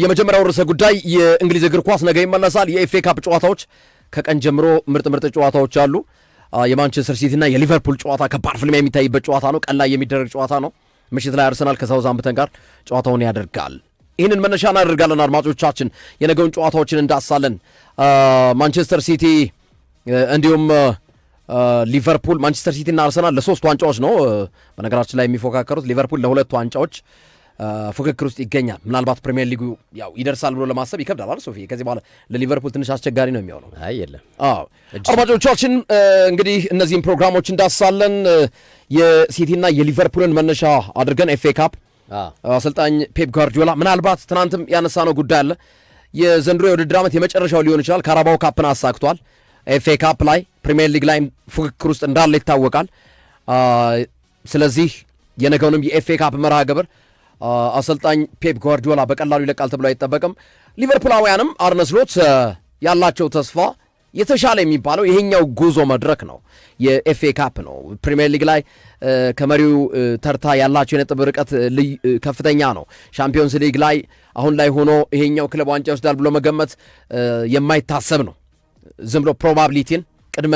የመጀመሪያው ርዕሰ ጉዳይ የእንግሊዝ እግር ኳስ ነገ ይመለሳል። የኤፍኤ ካፕ ጨዋታዎች ከቀን ጀምሮ ምርጥ ጨዋታዎች አሉ። የማንቸስተር ሲቲ እና የሊቨርፑል ጨዋታ ከባድ ፍልሚያ የሚታይበት ጨዋታ ነው። ቀን ላይ የሚደረግ ጨዋታ ነው። ምሽት ላይ አርሰናል ከሳውዛምፕተን ጋር ጨዋታውን ያደርጋል። ይህንን መነሻ እናደርጋለን። አድማጮቻችን የነገውን ጨዋታዎችን እንዳሳለን። ማንቸስተር ሲቲ እንዲሁም ሊቨርፑል፣ ማንቸስተር ሲቲ እና አርሰናል ለሶስት ዋንጫዎች ነው በነገራችን ላይ የሚፎካከሩት። ሊቨርፑል ለሁለት ዋንጫዎች ፉክክር ውስጥ ይገኛል። ምናልባት ፕሪሚየር ሊጉ ያው ይደርሳል ብሎ ለማሰብ ይከብዳል አይደል ሶፊ? ከዚህ በኋላ ለሊቨርፑል ትንሽ አስቸጋሪ ነው የሚሆነው። አይ የለም። አድማጮቻችን እንግዲህ እነዚህን ፕሮግራሞች እንዳሳለን። የሲቲና የሊቨርፑልን መነሻ አድርገን ኤፍኤ ካፕ አሰልጣኝ ፔፕ ጓርዲዮላ ምናልባት ትናንትም ያነሳነው ጉዳይ አለ። የዘንድሮ የውድድር ዓመት የመጨረሻው ሊሆን ይችላል። ካራባው ካፕን አሳክቷል። ኤፍኤ ካፕ ላይ ፕሪሚየር ሊግ ላይ ፉክክር ውስጥ እንዳለ ይታወቃል። ስለዚህ የነገውንም የኤፍኤ ካፕ መርሃ ግብር አሰልጣኝ ፔፕ ጓርዲዮላ በቀላሉ ይለቃል ተብሎ አይጠበቅም። ሊቨርፑላውያንም አርነ ስሎት ያላቸው ተስፋ የተሻለ የሚባለው ይሄኛው ጉዞ መድረክ ነው፣ የኤፍኤ ካፕ ነው። ፕሪሚየር ሊግ ላይ ከመሪው ተርታ ያላቸው የነጥብ ርቀት ከፍተኛ ነው። ሻምፒዮንስ ሊግ ላይ አሁን ላይ ሆኖ ይሄኛው ክለብ ዋንጫ ይወስዳል ብሎ መገመት የማይታሰብ ነው። ዝም ብሎ ፕሮባቢሊቲን ቅድመ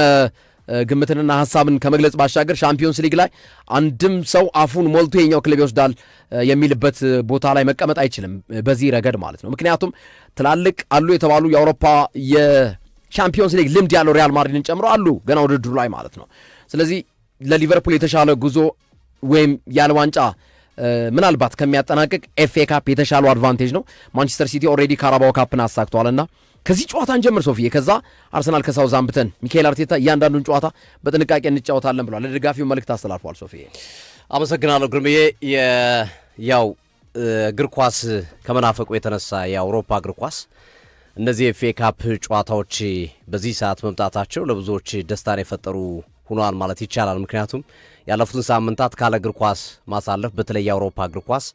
ግምትንና ሀሳብን ከመግለጽ ባሻገር ሻምፒዮንስ ሊግ ላይ አንድም ሰው አፉን ሞልቶ የኛው ክለብ ይወስዳል የሚልበት ቦታ ላይ መቀመጥ አይችልም፣ በዚህ ረገድ ማለት ነው። ምክንያቱም ትላልቅ አሉ የተባሉ የአውሮፓ የሻምፒዮንስ ሊግ ልምድ ያለው ሪያል ማድሪድን ጨምሮ አሉ ገና ውድድሩ ላይ ማለት ነው። ስለዚህ ለሊቨርፑል የተሻለ ጉዞ ወይም ያለ ዋንጫ ምናልባት ከሚያጠናቅቅ ኤፍኤ ካፕ የተሻለው አድቫንቴጅ ነው። ማንቸስተር ሲቲ ኦልሬዲ ካራባው ካፕን አሳክቷልና ከዚህ ጨዋታ እንጀምር ሶፊዬ። ከዛ አርሰናል ከሳውዛምፕተን ሚካኤል አርቴታ እያንዳንዱን ጨዋታ በጥንቃቄ እንጫወታለን ብሏል። ለደጋፊው መልእክት አስተላልፏል። ሶፊዬ አመሰግናለሁ ግርምዬ። ያው እግር ኳስ ከመናፈቁ የተነሳ የአውሮፓ እግር ኳስ እነዚህ የኤፍኤ ካፕ ጨዋታዎች በዚህ ሰዓት መምጣታቸው ለብዙዎች ደስታን የፈጠሩ ሆኗል ማለት ይቻላል። ምክንያቱም ያለፉትን ሳምንታት ካለ እግር ኳስ ማሳለፍ በተለይ የአውሮፓ እግር ኳስ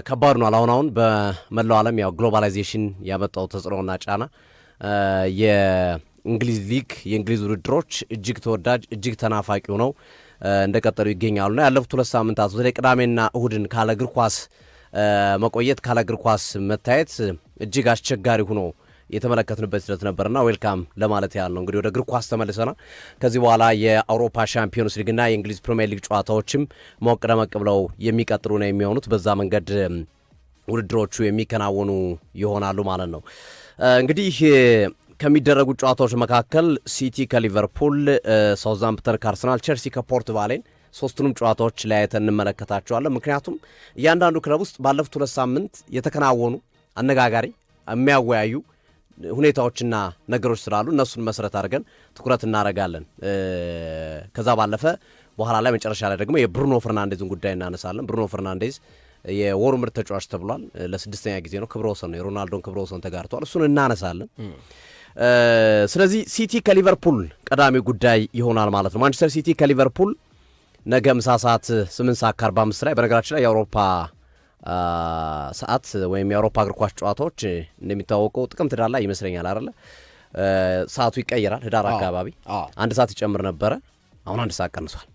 ከባድ ነው። አሁን በመላው ዓለም ያው ግሎባላይዜሽን ያመጣው ተጽዕኖና ጫና የእንግሊዝ ሊግ የእንግሊዝ ውድድሮች እጅግ ተወዳጅ እጅግ ተናፋቂ ሆነው እንደቀጠሉ ይገኛሉና ያለፉት ሁለት ሳምንታት በተለይ ቅዳሜና እሁድን ካለ እግር ኳስ መቆየት ካለ እግር ኳስ መታየት እጅግ አስቸጋሪ ሆኖ የተመለከትንበት ሂደት ነበርና ዌልካም ለማለት ያህል ነው። እንግዲህ ወደ እግር ኳስ ተመልሰናል። ከዚህ በኋላ የአውሮፓ ሻምፒዮንስ ሊግና የእንግሊዝ ፕሪሚየር ሊግ ጨዋታዎችም ሞቅ ደመቅ ብለው የሚቀጥሉ ነው የሚሆኑት። በዛ መንገድ ውድድሮቹ የሚከናወኑ ይሆናሉ ማለት ነው። እንግዲህ ከሚደረጉ ጨዋታዎች መካከል ሲቲ ከሊቨርፑል፣ ሳውዛምፕተን ከአርሰናል፣ ቸልሲ ከፖርት ቫሌን ሶስቱንም ጨዋታዎች ለያየተን እንመለከታቸዋለን። ምክንያቱም እያንዳንዱ ክለብ ውስጥ ባለፉት ሁለት ሳምንት የተከናወኑ አነጋጋሪ የሚያወያዩ ሁኔታዎችና ነገሮች ስላሉ እነሱን መሰረት አድርገን ትኩረት እናደርጋለን። ከዛ ባለፈ በኋላ ላይ መጨረሻ ላይ ደግሞ የብሩኖ ፈርናንዴዝን ጉዳይ እናነሳለን። ብሩኖ ፈርናንዴዝ የወሩ ምርጥ ተጫዋች ተብሏል። ለስድስተኛ ጊዜ ነው። ክብረ ወሰን ነው፣ የሮናልዶን ክብረ ወሰን ተጋርቷል። እሱን እናነሳለን። ስለዚህ ሲቲ ከሊቨርፑል ቀዳሚ ጉዳይ ይሆናል ማለት ነው። ማንቸስተር ሲቲ ከሊቨርፑል ነገ ምሳ ሰዓት 8:45 ላይ በነገራችን ላይ የአውሮፓ ሰዓት ወይም የአውሮፓ እግር ኳስ ጨዋታዎች እንደሚታወቀው ጥቅምት ዳር ላይ ይመስለኛል አይደለ? ሰዓቱ ይቀየራል። ህዳር አካባቢ አንድ ሰዓት ይጨምር ነበረ፣ አሁን አንድ ሰዓት ቀንሷል።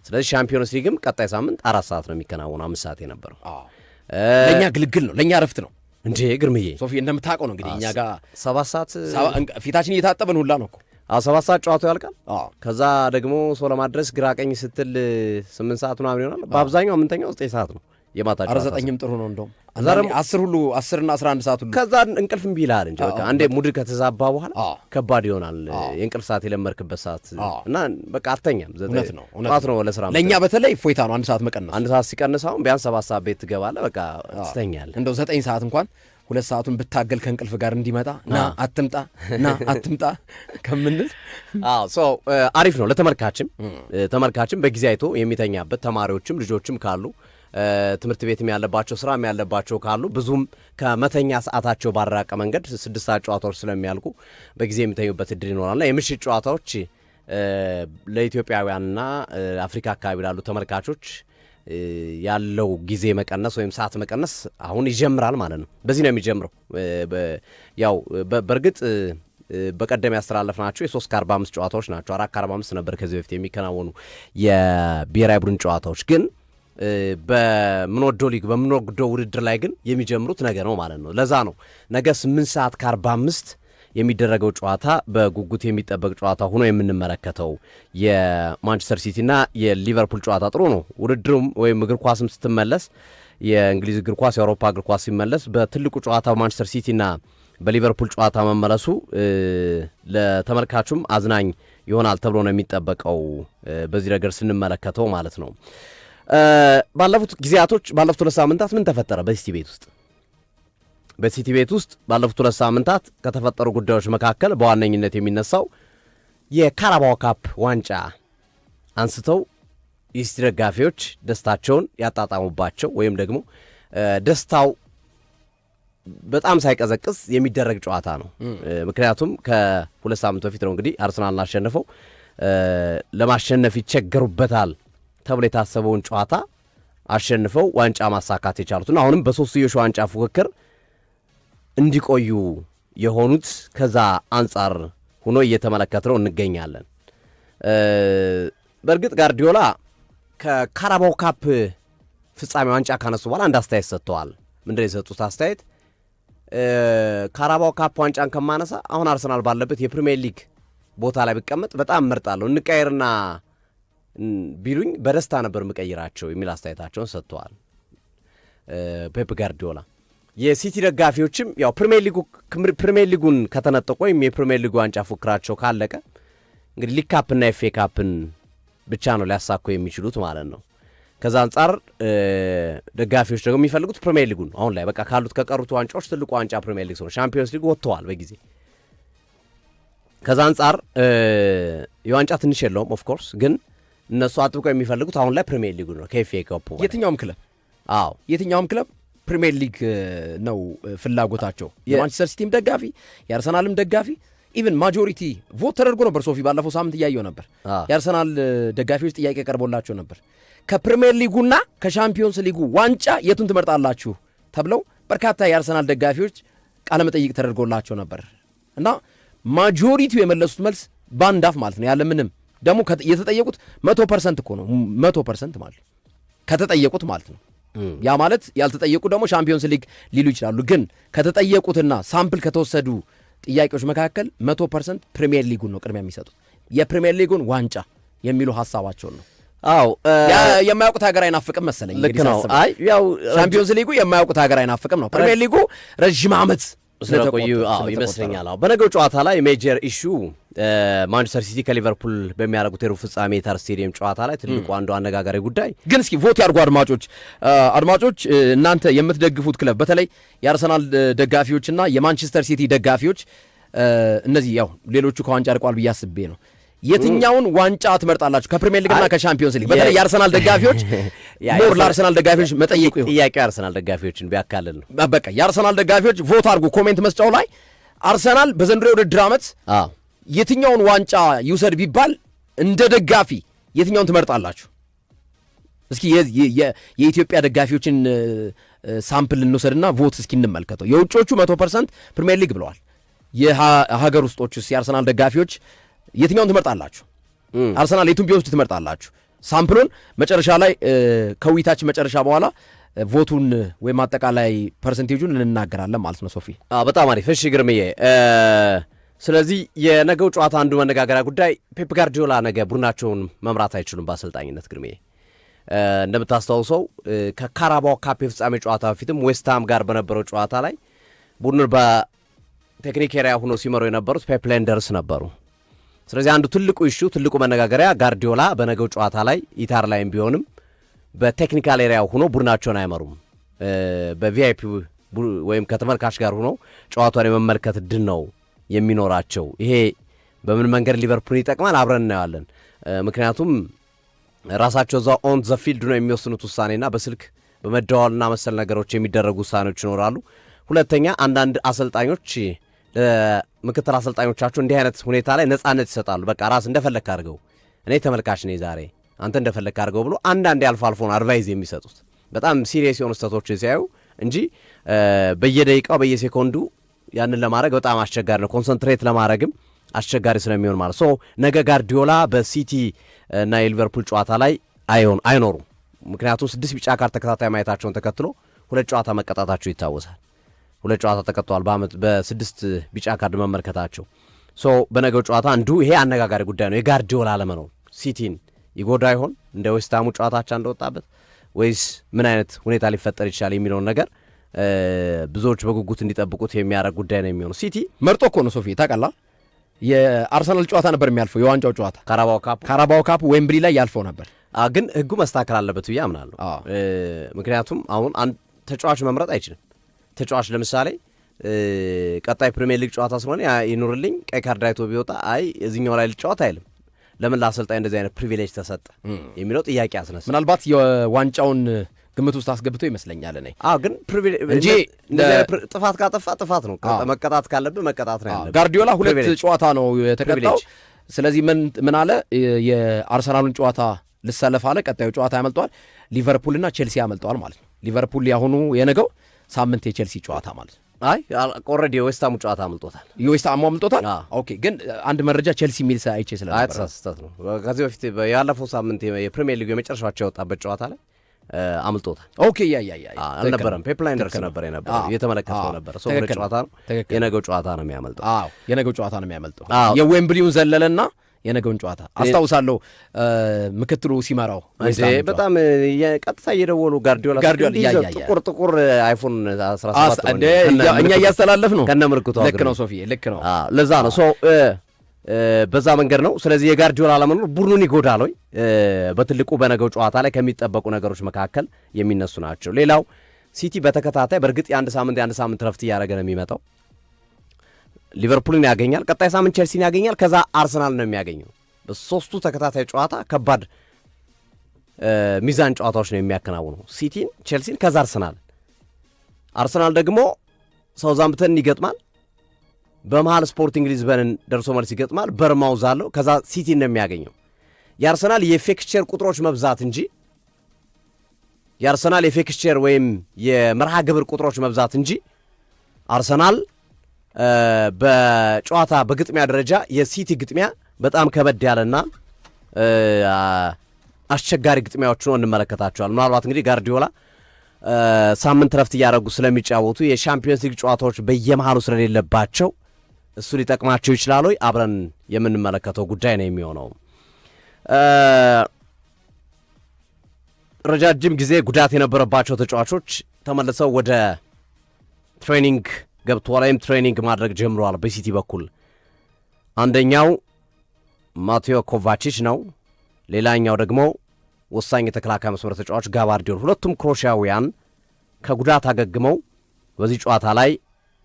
ስለዚህ ሻምፒዮንስ ሊግም ቀጣይ ሳምንት 4 ሰዓት ነው የሚከናወነው፣ 5 ሰዓት የነበረው ለእኛ ግልግል ነው፣ ለእኛ ረፍት ነው እንዴ ግርምዬ። ሶፊ እንደምታውቀው ነው እንግዲህ እኛ ጋር 7 ሰዓት ፊታችን እየታጠበን ሁላ ነው እኮ 7 ሰዓት ጨዋታው ያልቃል። ከዛ ደግሞ ሰው ለማድረስ ግራ ቀኝ ስትል 8 ሰዓት ምናምን ይሆናል። በአብዛኛው የምንተኛው 9 ሰዓት ነው የማታ ጨዋታ። 9ም ጥሩ ነው እንደውም 10 ሁሉ 10 እና 11 ሰዓት ሁሉ። ከዛ እንቅልፍ እምቢ ይልሃል እንጂ በቃ አንዴ ሙድ ከተዛባ በኋላ ከባድ ይሆናል። የእንቅልፍ ሰዓት የለመርክበት ሰዓት እና በቃ አተኛም። እውነት ነው ለስራ ለእኛ በተለይ እፎይታ ነው 1 ሰዓት መቀነስ። 1 ሰዓት ሲቀንስ አሁን ቢያንስ 7 ሰዓት ቤት ትገባለህ፣ በቃ ትተኛለህ። እንደው 9 ሰዓት እንኳን 2 ሰዓቱን ብታገል ከእንቅልፍ ጋር እንዲመጣ ና አትምጣ ከምንል አሪፍ ነው ለተመልካችም በጊዜ አይቶ የሚተኛበት ተማሪዎችም ልጆችም ካሉ ትምህርት ቤትም ያለባቸው ስራም ያለባቸው ካሉ ብዙም ከመተኛ ሰዓታቸው ባራቀ መንገድ 6 ሰዓት ጨዋታዎች ስለሚያልቁ በጊዜ የሚተኙበት እድል ይኖራልና የምሽት ጨዋታዎች ለኢትዮጵያውያንና አፍሪካ አካባቢ ላሉ ተመልካቾች ያለው ጊዜ መቀነስ ወይም ሰዓት መቀነስ አሁን ይጀምራል ማለት ነው። በዚህ ነው የሚጀምረው። ያው በእርግጥ በቀደም ያስተላለፍናቸው የ3:45 ጨዋታዎች ናቸው። 4:45 ነበር ከዚህ በፊት የሚከናወኑ የብሔራዊ ቡድን ጨዋታዎች ግን በምንወደው ሊግ በምንወደው ውድድር ላይ ግን የሚጀምሩት ነገ ነው ማለት ነው። ለዛ ነው ነገ 8:45 የሚደረገው ጨዋታ በጉጉት የሚጠበቅ ጨዋታ ሆኖ የምንመለከተው። የማንቸስተር ሲቲና የሊቨርፑል ጨዋታ ጥሩ ነው። ውድድሩም ወይም እግር ኳስም ስትመለስ የእንግሊዝ እግር ኳስ የአውሮፓ እግር ኳስ ሲመለስ በትልቁ ጨዋታ በማንቸስተር ሲቲና በሊቨርፑል ጨዋታ መመለሱ ለተመልካቹም አዝናኝ ይሆናል ተብሎ ነው የሚጠበቀው በዚህ ነገር ስንመለከተው ማለት ነው። ባለፉት ጊዜያቶች ባለፉት 2 ሳምንታት ምን ተፈጠረ በሲቲ ቤት ውስጥ? በሲቲ ቤት ውስጥ ባለፉት 2 ሳምንታት ከተፈጠሩ ጉዳዮች መካከል በዋነኝነት የሚነሳው የካራባኦ ካፕ ዋንጫ አንስተው የሲቲ ደጋፊዎች ደስታቸውን ያጣጣሙባቸው ወይም ደግሞ ደስታው በጣም ሳይቀዘቅዝ የሚደረግ ጨዋታ ነው። ምክንያቱም ከ2 ሳምንት በፊት ነው እንግዲህ አርሰናልን አሸንፈው ለማሸነፍ ይቸገሩበታል ተብሎ የታሰበውን ጨዋታ አሸንፈው ዋንጫ ማሳካት የቻሉትና አሁንም በሶስትዮሽ ዋንጫ ፉክክር እንዲቆዩ የሆኑት ከዛ አንጻር ሆኖ እየተመለከትነው እንገኛለን። በእርግጥ ጋርዲዮላ ከካራባኦ ካፕ ፍጻሜ ዋንጫ ካነሱ በኋላ አንድ አስተያየት ሰጥተዋል። ምንድነው የሰጡት አስተያየት? ካራባኦ ካፕ ዋንጫን ከማነሳ አሁን አርሰናል ባለበት የፕሪሚየር ሊግ ቦታ ላይ ብቀመጥ በጣም እመርጣለሁ፣ እንቀየርና ቢሉኝ በደስታ ነበር ምቀይራቸው የሚል አስተያየታቸውን ሰጥተዋል ፔፕ ጋርዲዮላ። የሲቲ ደጋፊዎችም ያው ፕሪሚየር ሊጉን ከተነጠቁ ወይም የፕሪሚየር ሊጉ ዋንጫ ፉክራቸው ካለቀ እንግዲህ ሊግ ካፕና ኤፍኤ ካፕን ብቻ ነው ሊያሳኩ የሚችሉት ማለት ነው። ከዛ አንጻር ደጋፊዎች ደግሞ የሚፈልጉት ፕሪሚየር ሊጉን አሁን ላይ በቃ ካሉት ከቀሩት ዋንጫዎች ትልቁ ዋንጫ ፕሪሚየር ሊግ ነው። ሻምፒዮንስ ሊግ ወጥተዋል በጊዜ። ከዛ አንጻር የዋንጫ ትንሽ የለውም ኦፍ ኮርስ፣ ግን እነሱ አጥብቀው የሚፈልጉት አሁን ላይ ፕሪሚየር ሊጉ ነው ከኤፍኤ ካፕ። የትኛውም ክለብ ፕሪሚየር ሊግ ነው ፍላጎታቸው። የማንቸስተር ሲቲም ደጋፊ የአርሰናልም ደጋፊ ኢቨን ማጆሪቲ ቮት ተደርጎ ነበር። ሶፊ ባለፈው ሳምንት እያየው ነበር። የአርሰናል ደጋፊዎች ጥያቄ ቀርቦላቸው ነበር ከፕሪሚየር ሊጉና ከሻምፒዮንስ ሊጉ ዋንጫ የቱን ትመርጣላችሁ ተብለው በርካታ የአርሰናል ደጋፊዎች ቃለመጠይቅ ተደርጎላቸው ነበር እና ማጆሪቲው የመለሱት መልስ ባንዳፍ ማለት ነው። ያለ ምንም ደግሞ የተጠየቁት 100% እኮ ነው። 100% ማለት ከተጠየቁት ማለት ነው። ያ ማለት ያልተጠየቁ ደግሞ ሻምፒዮንስ ሊግ ሊሉ ይችላሉ። ግን ከተጠየቁትና ሳምፕል ከተወሰዱ ጥያቄዎች መካከል 100% ፕሪሚየር ሊጉን ነው ቅድሚያ የሚሰጡት። የፕሪሚየር ሊጉን ዋንጫ የሚሉ ሐሳባቸውን ነው። አዎ የማያውቁት ሀገር አይናፍቅም መሰለኝ። ልክ ነው። አይ ያው ቻምፒዮንስ ሊጉ የማያውቁት ሀገር አይናፍቅም ነው። ፕሪሚየር ሊጉ ረጅም ዓመት ስለቆዩ ይመስለኛል። አዎ በነገው ጨዋታ ላይ ሜጀር ኢሹ ማንቸስተር ሲቲ ከሊቨርፑል በሚያደርጉት የሩብ ፍጻሜ የታር ስቴዲየም ጨዋታ ላይ ትልቁ አንዱ አነጋጋሪ ጉዳይ ግን እስኪ ቮት ያድርጉ አድማጮች እናንተ የምትደግፉት ክለብ በተለይ የአርሰናል ደጋፊዎችና የማንቸስተር ሲቲ ደጋፊዎች እነዚህ ያው ሌሎቹ ከዋንጫ ርቀዋል ብዬ አስቤ ነው። የትኛውን ዋንጫ ትመርጣላችሁ ከፕሪሚየር ሊግና ከቻምፒዮንስ ሊግ? በተለይ የአርሰናል ደጋፊዎች ሞር ለአርሰናል ደጋፊዎች መጠየቁ ይሁን ጥያቄው የአርሰናል ደጋፊዎችን ቢያካልል ነው። በቃ የአርሰናል ደጋፊዎች ቮት አድርጉ ኮሜንት መስጫው ላይ። አርሰናል በዘንድሮ የውድድር ዓመት የትኛውን ዋንጫ ይውሰድ ቢባል እንደ ደጋፊ የትኛውን ትመርጣላችሁ? እስኪ የኢትዮጵያ ደጋፊዎችን ሳምፕል እንውሰድና ቮት እስኪ እንመልከተው። የውጮቹ 100% ፕሪሚየር ሊግ ብለዋል። የሀገር ውስጦቹስ የአርሰናል ደጋፊዎች የትኛውን ትመርጣላችሁ? አርሰናል የቱን ቢወስድ ትመርጣላችሁ? ሳምፕሉን መጨረሻ ላይ ከውይይታችን መጨረሻ በኋላ ቮቱን ወይም አጠቃላይ ፐርሰንቴጁን እንናገራለን ማለት ነው። ሶፊ በጣም አሪፍ። እሺ ግርምዬ፣ ስለዚህ የነገው ጨዋታ አንዱ መነጋገሪያ ጉዳይ ፔፕ ጋርዲዮላ ነገ ቡድናቸውን መምራት አይችሉም በአሰልጣኝነት። ግርምዬ እንደምታስታውሰው ከካራባኦ ካፕ የፍጻሜ ጨዋታ በፊትም ዌስትሃም ጋር በነበረው ጨዋታ ላይ ቡድኑን በቴክኒክ ኤሪያ ሆኖ ሲመሩ የነበሩት ፔፕ ሌንደርስ ነበሩ። ስለዚህ አንዱ ትልቁ ኢሹ ትልቁ መነጋገሪያ ጋርዲዮላ በነገው ጨዋታ ላይ ኢታር ላይም ቢሆንም በቴክኒካል ኤሪያ ሆኖ ቡድናቸውን አይመሩም። በቪአይፒ ወይም ከተመልካች ጋር ሆኖ ጨዋታውን የመመልከት እድል ነው የሚኖራቸው። ይሄ በምን መንገድ ሊቨርፑል ይጠቅማል አብረን እናየዋለን። ምክንያቱም ራሳቸው እዛው ኦን ዘ ፊልድ ነው የሚወስኑት ውሳኔና በስልክ በመደዋወልና መሰል ነገሮች የሚደረጉ ውሳኔዎች ይኖራሉ። ሁለተኛ አንዳንድ አሰልጣኞች ምክትል አሰልጣኞቻቸው እንዲህ አይነት ሁኔታ ላይ ነጻነት ይሰጣሉ። በቃ ራስ እንደፈለክ አድርገው፣ እኔ ተመልካች ነኝ ዛሬ አንተ እንደፈለክ አድርገው ብሎ አንዳንድ ያልፎ አልፎ ነው አድቫይዝ የሚሰጡት በጣም ሲሪየስ የሆኑ ስህተቶችን ሲያዩ እንጂ በየደቂቃው በየሴኮንዱ ያንን ለማድረግ በጣም አስቸጋሪ ነው። ኮንሰንትሬት ለማድረግም አስቸጋሪ ስለሚሆን ማለት ነገ ጋርዲዮላ በሲቲ እና የሊቨርፑል ጨዋታ ላይ አይኖሩም ምክንያቱም 6 ቢጫ ካርድ ተከታታይ ማየታቸውን ተከትሎ 2 ጨዋታ መቀጣታቸው ይታወሳል። 2 ጨዋታ ተቀጥተዋል በአመት በ6 ቢጫ ካርድ መመልከታቸው። በነገው ጨዋታ አንዱ ይሄ አነጋጋሪ ጉዳይ ነው። የጋርዲዮላ አለመኖር ሲቲን ይጎዳ ይሆን? እንደ ዌስትሃሙ ጨዋታቻ እንደወጣበት ወይስ ምን አይነት ሁኔታ ሊፈጠር ይችላል የሚለውን ነገር ብዙዎች በጉጉት እንዲጠብቁት የሚያደርግ ጉዳይ ነው የሚሆነው። ሲቲ መርጦ እኮ ነው ሶፊ ታውቃለህ። የአርሰናል ጨዋታ ነበር የሚያልፈው፣ የዋንጫው ጨዋታ ካራባኦ ካፕ ዌምብሊ ላይ ያልፈው ነበር። ግን ህጉ መስተካከል አለበት ብዬ አምናለሁ። ምክንያቱም አሁን አንድ ተጫዋች መምረጥ አይችልም። ተጫዋች ለምሳሌ ቀጣይ ፕሪሚየር ሊግ ጨዋታ ስለሆነ ይኑርልኝ ቀይ ካርድ አይቶ ቢወጣ አይ እዚህኛው ላይ ልጫወት አይልም። ለምን ለአሰልጣኝ እንደዚህ አይነት ፕሪቪሌጅ ተሰጠ የሚለው ጥያቄ ያስነሳ። ምናልባት የዋንጫውን ግምት ውስጥ አስገብቶ ይመስለኛል እኔ። ግን እንጂ ጥፋት ካጠፋ ጥፋት ነው፣ መቀጣት ካለብህ መቀጣት ነው ያለብህ። ጋርዲዮላ 2 ጨዋታ ነው የተቀጣው። ስለዚህ ምን አለ፣ የአርሰናሉን ጨዋታ ልሰለፍ አለ። ቀጣዩ ጨዋታ ያመልጠዋል፣ ሊቨርፑልና ቼልሲ ያመልጠዋል ማለት ነው። ሊቨርፑል ያሁኑ የነገው ሳምንት የቼልሲ ጨዋታ ማለት ነው። ኦልሬዲ የዌስትሃሙ ጨዋታ አምልጦታል። የዌስትሃሙ አምልጦታል። ኦኬ። ግን አንድ መረጃ ቼልሲ የሚል አይቼ ስለነበር ስህተት ነው። ከዚህ በፊት ያለፈው ሳምንት የፕሪሚየር ሊግ የመጨረሻቸው የወጣበት ጨዋታ ላይ አምልጦታል። ኦኬ። አልነበረም፣ ፔፕ ላይ እንደርስ ነበር የነበረው፣ እየተመለከተው ነበር። ሁለት ጨዋታ ነው፣ የነገው ጨዋታ ነው የሚያመልጠው። የነገው ጨዋታ ነው የሚያመልጠው። የዌምብሊውን ዘለለና የነገውን ጨዋታ አስታውሳለሁ። ምክትሉ ሲመራው በጣም ቀጥታ እየደወሉ ጋርዲዮላ ጥቁር አይፎን 17 እኛ እያስተላለፍ ነው ከነ ምልክቱ። ልክ ነው ሶፊ፣ ልክ ነው። ለዛ ነው በዛ መንገድ ነው። ስለዚህ የጋርዲዮላ አለመኖር ቡድኑን ይጎዳል ወይ? በትልቁ በነገው ጨዋታ ላይ ከሚጠበቁ ነገሮች መካከል የሚነሱ ናቸው። ሌላው ሲቲ በተከታታይ በእርግጥ የአንድ ሳምንት ረፍት እያደረገ ነው የሚመጣው። ሊቨርፑልን ያገኛል፣ ቀጣይ ሳምንት ቼልሲን ያገኛል፣ ከዛ አርሰናል ነው የሚያገኘው። በሶስቱ ተከታታይ ጨዋታ ከባድ ሚዛን ጨዋታዎች ነው የሚያከናውነው። ሲቲን፣ ቼልሲን፣ ከዛ አርሰናል ደግሞ ሳውዛምፕተንን ይገጥማል፣ በመሃል ስፖርቲንግ ሊዝበንን ደርሶ መልስ ይገጥማል፣ በርማውዝ አለው፣ ከዛ ሲቲን ነው የሚያገኘው። የአርሰናል የፊክስቸር ቁጥሮች መብዛት እንጂ የአርሰናል የፊክስቸር ወይም የመርሃ ግብር ቁጥሮች መብዛት እንጂ አርሰናል በጨዋታ በግጥሚያ ደረጃ የሲቲ ግጥሚያ በጣም ከበድ ያለና አስቸጋሪ ግጥሚያዎች ነው እንመለከታቸዋል። ምናልባት እንግዲህ ጋርዲዮላ ሳምንት ረፍት እያደረጉ ስለሚጫወቱ የሻምፒዮንስ ሊግ ጨዋታዎች በየመሃሉ ስለሌለባቸው እሱ ሊጠቅማቸው ይችላል ወይ? አብረን የምንመለከተው ጉዳይ ነው የሚሆነው። ረጃጅም ጊዜ ጉዳት የነበረባቸው ተጫዋቾች ተመልሰው ወደ ትሬኒንግ ገብተዋል ወይም ትሬኒንግ ማድረግ ጀምረዋል በሲቲ በኩል። አንደኛው ማቴዮ ኮቫቺች ነው። ሌላኛው ደግሞ ወሳኝ የተከላካይ መስመር ተጫዋች ጋቫርዲዮል። ሁለቱም ክሮሺያውያን ከጉዳት አገግመው በዚህ ጨዋታ ላይ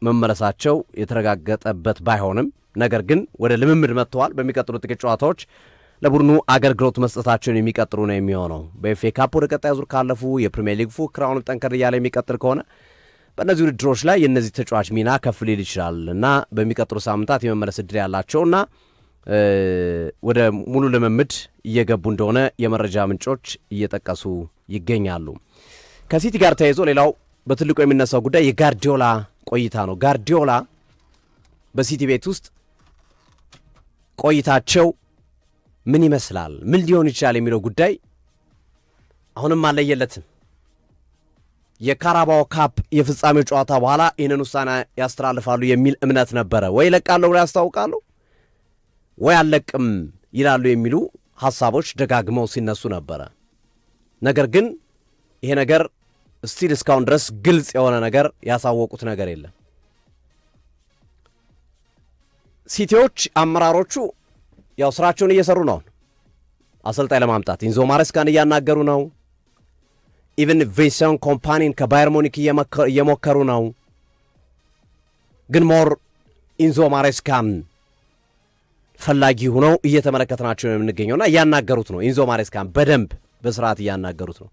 መመለሳቸው የተረጋገጠበት ባይሆንም ነገር ግን ወደ ልምምድ መጥተዋል። በሚቀጥሉት ጥቂት ጨዋታዎች ለቡድኑ አገልግሎት መስጠታቸውን የሚቀጥሉ ነው የሚሆነው። በኤፍኤ ካፕ ወደ ቀጣይ ዙር ካለፉ የፕሪሚየር ሊግ ፉክክር አሁንም ጠንከር እያለ የሚቀጥል ከሆነ በእነዚህ ውድድሮች ላይ የእነዚህ ተጫዋች ሚና ከፍ ሊል ይችላል እና በሚቀጥሉ ሳምንታት የመመለስ ዕድል ያላቸውና ወደ ሙሉ ልምምድ እየገቡ እንደሆነ የመረጃ ምንጮች እየጠቀሱ ይገኛሉ። ከሲቲ ጋር ተያይዞ ሌላው በትልቁ የሚነሳው ጉዳይ የጋርዲዮላ ቆይታ ነው። ጋርዲዮላ በሲቲ ቤት ውስጥ ቆይታቸው ምን ይመስላል፣ ምን ሊሆን ይችላል የሚለው ጉዳይ አሁንም አለየለትም። የካራባኦ ካፕ የፍጻሜው ጨዋታ በኋላ ይህንን ውሳኔ ያስተላልፋሉ የሚል እምነት ነበረ። ወይ ለቃለሁ ብለው ያስታውቃሉ ወይ አለቅም ይላሉ የሚሉ ሐሳቦች ደጋግመው ሲነሱ ነበረ። ነገር ግን ይሄ ነገር ስቲል እስካሁን ድረስ ግልጽ የሆነ ነገር ያሳወቁት ነገር የለም። ሲቲዎች አመራሮቹ ያው ስራቸውን እየሰሩ ነው። አሰልጣኝ ለማምጣት ኢንዞ ማሬስካን እያናገሩ ነው። ኢቨን ቪንሰንት ኮምፓኒን ከባየር ሙኒክ እየሞከሩ ነው። ግን ሞር ኢንዞ ማሬስካን ፈላጊ ሆነው እየተመለከትናቸው ነው የምንገኘውና እያናገሩት ነው። ኢንዞ ማሬስካን በደንብ በስርዓት እያናገሩት ነው።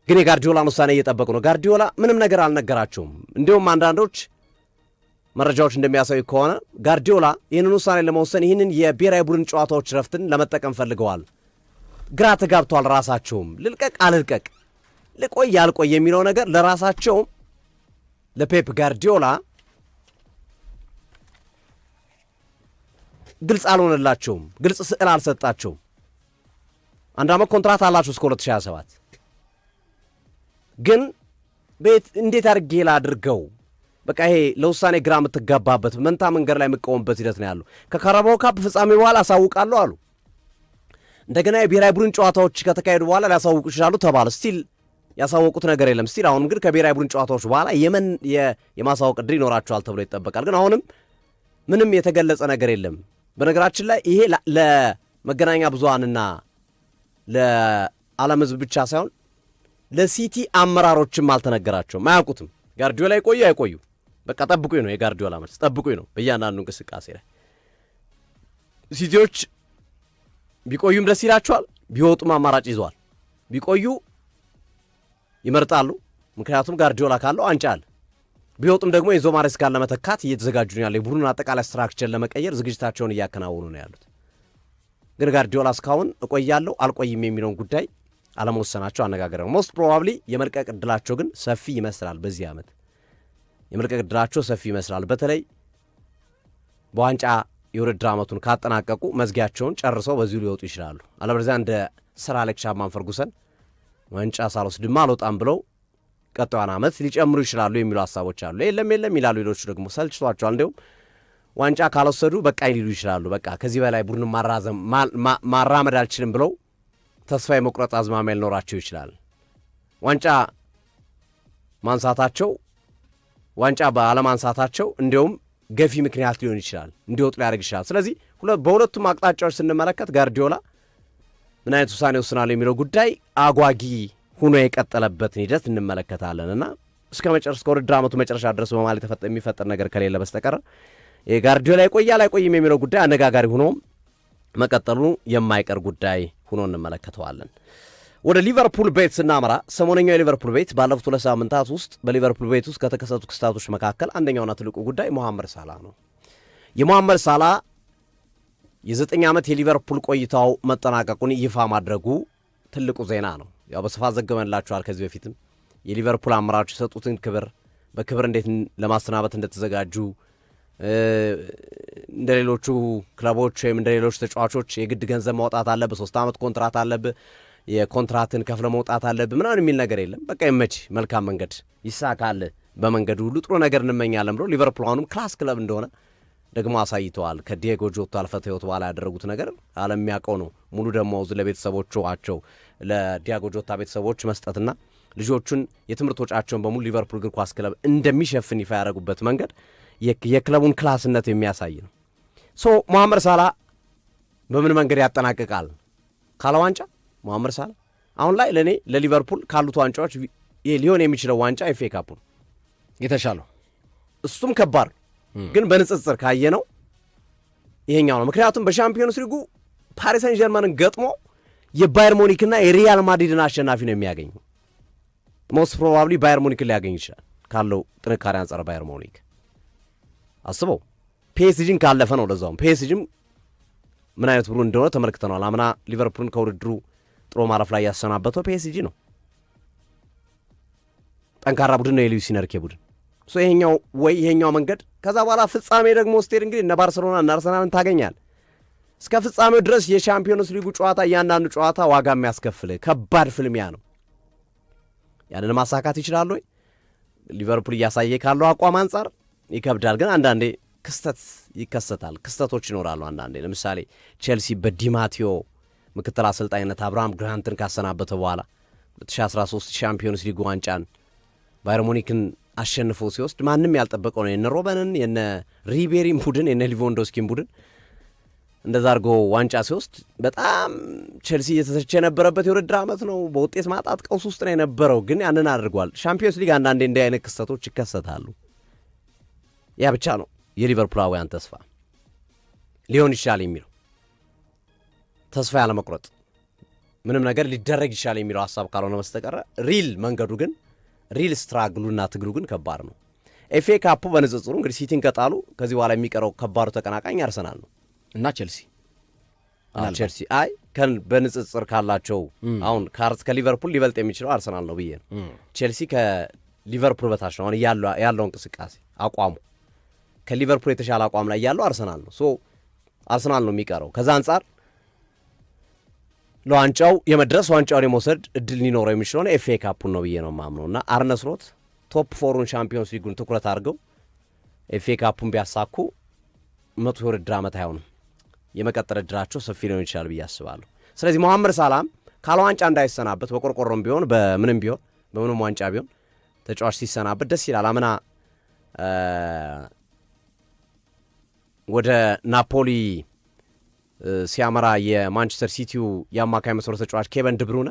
ግን የጋርዲዮላን ውሳኔ እየጠበቁ ነው። ጋርዲዮላ ምንም ነገር አልነገራቸውም። እንዲሁም አንዳንዶች መረጃዎች እንደሚያሳዩ ከሆነ ጋርዲዮላ ይህንን ውሳኔ ለመወሰን ይህንን የብሔራዊ ቡድን ጨዋታዎች ረፍትን ለመጠቀም ፈልገዋል። ግራ ተጋብተዋል። ራሳቸውም ልልቀቅ አልልቀቅ፣ ልቆይ አልቆይ የሚለው ነገር ለራሳቸውም ለፔፕ ጋርዲዮላ ግልጽ አልሆነላቸውም። ግልጽ ስዕል አልሰጣቸውም። 1 ዓመት ኮንትራት አላችሁ እስከ 2027 ግን ቤት እንዴት አድርጌ ላድርገው? በቃ ይሄ ለውሳኔ ግራ የምትጋባበት መንታ መንገድ ላይ የምትቆምበት ሂደት ነው ያለው። ከካራባኦ ካፕ ፍጻሜ በኋላ አሳውቃለሁ አሉ። እንደገና የብሔራዊ ቡድን ጨዋታዎች ከተካሄዱ በኋላ ሊያሳውቁ ይችላሉ ተባለ። ስቲል ያሳወቁት ነገር የለም። ስቲል አሁንም ግን ከብሔራዊ ቡድን ጨዋታዎች በኋላ የማሳወቅ ዕድል ይኖራቸዋል ተብሎ ይጠበቃል። ግን አሁንም ምንም የተገለጸ ነገር የለም። በነገራችን ላይ ይሄ ለመገናኛ ብዙሃንና ለዓለም ሕዝብ ብቻ ሳይሆን ለሲቲ አመራሮችም አልተነገራቸውም፣ አያውቁትም። ጋርዲዮላ ይቆዩ አይቆዩ በቃ ጠብቁኝ ነው የጋርዲዮላ መልስ። ጠብቁኝ ነው በእያንዳንዱ እንቅስቃሴ ላይ። ሲቲዎች ቢቆዩም ደስ ይላቸዋል፣ ቢወጡም አማራጭ ይዘዋል። ቢቆዩ ይመርጣሉ፣ ምክንያቱም ጋርዲዮላ ካለው ዋንጫ አለ። ቢወጡም ደግሞ ኤንዞ ማሬስካን ለመተካት እየተዘጋጁ ነው ያለው። የቡድኑን አጠቃላይ ስትራክቸር ለመቀየር ዝግጅታቸውን እያከናወኑ ነው ያሉት። ግን ጋርዲዮላ እስካሁን እቆያለሁ አልቆይም የሚለውን ጉዳይ አለመወሰናቸው አነጋገር ነው። ሞስት ፕሮባብሊ የመልቀቅ ዕድላቸው ግን ሰፊ ይመስላል። በዚህ ዓመት የመልቀቅ ዕድላቸው ሰፊ ይመስላል። በተለይ በዋንጫ የውድድር ዓመቱን ካጠናቀቁ መዝጊያቸውን ጨርሰው በዚሁ ሊወጡ ይችላሉ። አለበለዚያ እንደ ሰር አሌክስ ቻፕማን ፈርጉሰን ዋንጫ ሳልወስድማ አልወጣም ብለው ቀጣዩን ዓመት ሊጨምሩ ይችላሉ የሚሉ ሀሳቦች አሉ። የለም ይላሉ። ሌሎቹ ደግሞ ሰልችቷቸዋል። እንዲሁም ዋንጫ ካልወሰዱ በቃኝ ሊሉ ይችላሉ። በቃ ከዚህ በላይ ቡድን ማራመድ አልችልም ብለው ተስፋ የመቁረጥ አዝማሚያ ሊኖራቸው ይችላል። ዋንጫ ባለማንሳታቸው እንዲሁም ገፊ ምክንያት ሊሆን ይችላል፣ እንዲወጡ ሊያደርግ ይችላል። ስለዚህ በሁለቱም አቅጣጫዎች ስንመለከት ጋርዲዮላ ምን አይነት ውሳኔ ወስናል የሚለው ጉዳይ አጓጊ ሆኖ የቀጠለበትን ሂደት እንመለከታለን እና እስከ ውድድር ዓመቱ መጨረሻ ድረስ በማለት የሚፈጠር ነገር ከሌለ በስተቀር ጋርዲዮላ ይቆያል አይቆይም የሚለው ጉዳይ አነጋጋሪ ሆኖም መቀጠሉ የማይቀር ጉዳይ ሆኖ እንመለከተዋለን። ወደ ሊቨርፑል ቤት ስናመራ ሰሞነኛው የሊቨርፑል ቤት ባለፉት 2 ሳምንታት ውስጥ በሊቨርፑል ቤት ውስጥ ከተከሰቱ ክስተቶች መካከል አንደኛውና ትልቁ ጉዳይ ሞሐመድ ሳላህ ነው። የሞሐመድ ሳላህ የ9 ዓመት የሊቨርፑል ቆይታው መጠናቀቁን ይፋ ማድረጉ ትልቁ ዜና ነው። ያው በስፋት ዘግበንላችኋል ከዚህ በፊትም የሊቨርፑል አመራሮች የሰጡትን በክብር እንዴት ለማሰናበት እንደተዘጋጁ እንደ ሌሎቹ ክለቦች ወይም እንደ ሌሎች ተጫዋቾች የግድ ገንዘብ ማውጣት አለብህ፣ 3 ዓመት ኮንትራት አለብህ፣ የኮንትራትን ከፍለ መውጣት አለብህ ምናምን የሚል ነገር የለም። በቃ ይመች፣ መልካም መንገድ ይሳካል፣ በመንገዱ ሁሉ ጥሩ ነገር እንመኛለን ብሎ ሊቨርፑል አሁንም ክላስ ክለብ እንደሆነ ደግሞ አሳይተዋል። ከዲየጎ ጆታ አልፈተ ህይወት በኋላ ያደረጉት ነገር ዓለም የሚያውቀው ነው። ሙሉ ደሞዝ ለቤተሰቦቻቸው ለዲያጎ ጆታ ቤተሰቦች መስጠትና ልጆቹን የትምህርት ወጪያቸውን በሙሉ ሊቨርፑል እግር ኳስ ክለብ እንደሚሸፍን ይፋ ያደረጉበት መንገድ የክለቡን ክላስነት የሚያሳይ ነው። ሞሐመድ ሳላህ በምን መንገድ ያጠናቅቃል ካለ ዋንጫ? ሞሐመድ ሳላህ አሁን ላይ ለእኔ ለሊቨርፑል ካሉት ዋንጫዎች ሊሆን የሚችለው ዋንጫ ኤፍ ኤ ካፑ ነው የተሻለው። እሱም ከባድ ግን በንጽጽር ካየነው ይሄኛው ነው። ምክንያቱም በሻምፒዮንስ ሊጉ ፓሪስ ሰን ጀርመንን ገጥሞ የባየር ሙኒክና የሪያል ማድሪድን አሸናፊ ነው የሚያገኘው። ሞስት ፕሮባብሊ ባየር ሙኒክን ሊያገኝ ይችላል ካለው ጥንካሬ አንጻር። ባየር ሙኒክ አስበው ፒኤስጂን ካለፈ ነው። ለዛውም ፒኤስጂም ምን አይነት ቡድን እንደሆነ ተመልክተናል። አምና ሊቨርፑልን ከውድድሩ ጥሎ ማለፍ ላይ ያሰናበተው ፒኤስጂ ነው። ጠንካራ ቡድን ነው የሉዊስ ኢንሪኬ ቡድን። ይሄኛው መንገድ ከዛ በኋላ ፍጻሜ ደግሞ ስትሄድ እንግዲህ እነ ባርሰሎና እና አርሰናልን ታገኛል። እስከ ፍጻሜው ድረስ የሻምፒዮንስ ሊጉ ጨዋታ እያንዳንዱ ጨዋታ ዋጋ የሚያስከፍል ከባድ ፍልሚያ ነው። ያንን ማሳካት ይችላሉ ወይ? ሊቨርፑል እያሳየ ካለው አቋም አንጻር ይከብዳል። ግን አንዳንዴ ክስተት ይከሰታል፣ ክስተቶች ይኖራሉ። አንዳንዴ ለምሳሌ ቼልሲ በዲማቲዮ ምክትል አሰልጣኝነት አብርሃም ግራንትን ካሰናበተ በኋላ 2013 ሻምፒዮንስ ሊጉ ዋንጫን ባየር ሙኒክን አሸንፎ ሲወስድ ማንም ያልጠበቀው ነው። የነ ሮበንን የነ ሪቤሪን ቡድን የነ ሊቫንዶስኪን ቡድን እንደዛ አድርጎ ዋንጫ ሲወስድ በጣም ቼልሲ እየተተቸ የነበረበት የውድድር ዓመት ነው። በውጤት ማጣት ቀውስ ውስጥ ነው የነበረው፣ ግን ያንን አድርጓል። ሻምፒዮንስ ሊግ አንዳንዴ እንዲህ አይነት ክስተቶች ይከሰታሉ። ያ ብቻ ነው የሊቨርፑላውያን ተስፋ ሊሆን ይችላል የሚለው ተስፋ ያለመቁረጥ ምንም ነገር ሊደረግ ይችላል የሚለው ሀሳብ ካልሆነ በስተቀረ ሪል መንገዱ ግን ሪል ስትራግሉና ትግሉ ግን ከባድ ነው። ኤፍ ኤ ካፑ በንጽጽሩ እንግዲህ ሲቲን ከጣሉ ከዚህ በኋላ የሚቀረው ከባዱ ተቀናቃኝ አርሰናል ነው እና ቼልሲ በንጽጽር ካላቸው አሁን ከሊቨርፑል ሊበልጥ የሚችለው አርሰናል ነው ብዬ ነው። ቼልሲ ከሊቨርፑል በታች ነው አሁን ያለው እንቅስቃሴ አቋሙ ከሊቨርፑል የተሻለ አቋም ላይ ያለው አርሰናል ነው። አርሰናል ነው የሚቀረው። ከዛ አንጻር ለዋንጫው የመድረስ ዋንጫውን የመውሰድ እድል ሊኖረው የሚችለው ኤፍኤ ካፑን ነው ብዬ ነው የማምነውና አርነ ስሎት ቶፕ 4ን ቻምፒዮንስ ሊጉን ትኩረት አድርገው ኤፍኤ ካፑን ቢያሳኩ መጥፎ የውድድር ዓመት አይሆንም። የመቀጠል እድላቸው ሰፊ ሊሆን ይችላል ብዬ አስባለሁ። ስለዚህ መሐመድ ሳላህም ካለ ዋንጫ እንዳይሰናበት በቆርቆሮም ቢሆን በምንም ዋንጫ ቢሆን ተጫዋች ሲሰናበት ደስ ይላል። አምና ወደ ናፖሊ ሲያመራ የማንቸስተር ሲቲው የአማካይ መስመር ተጫዋች ኬቨን ድብሩነ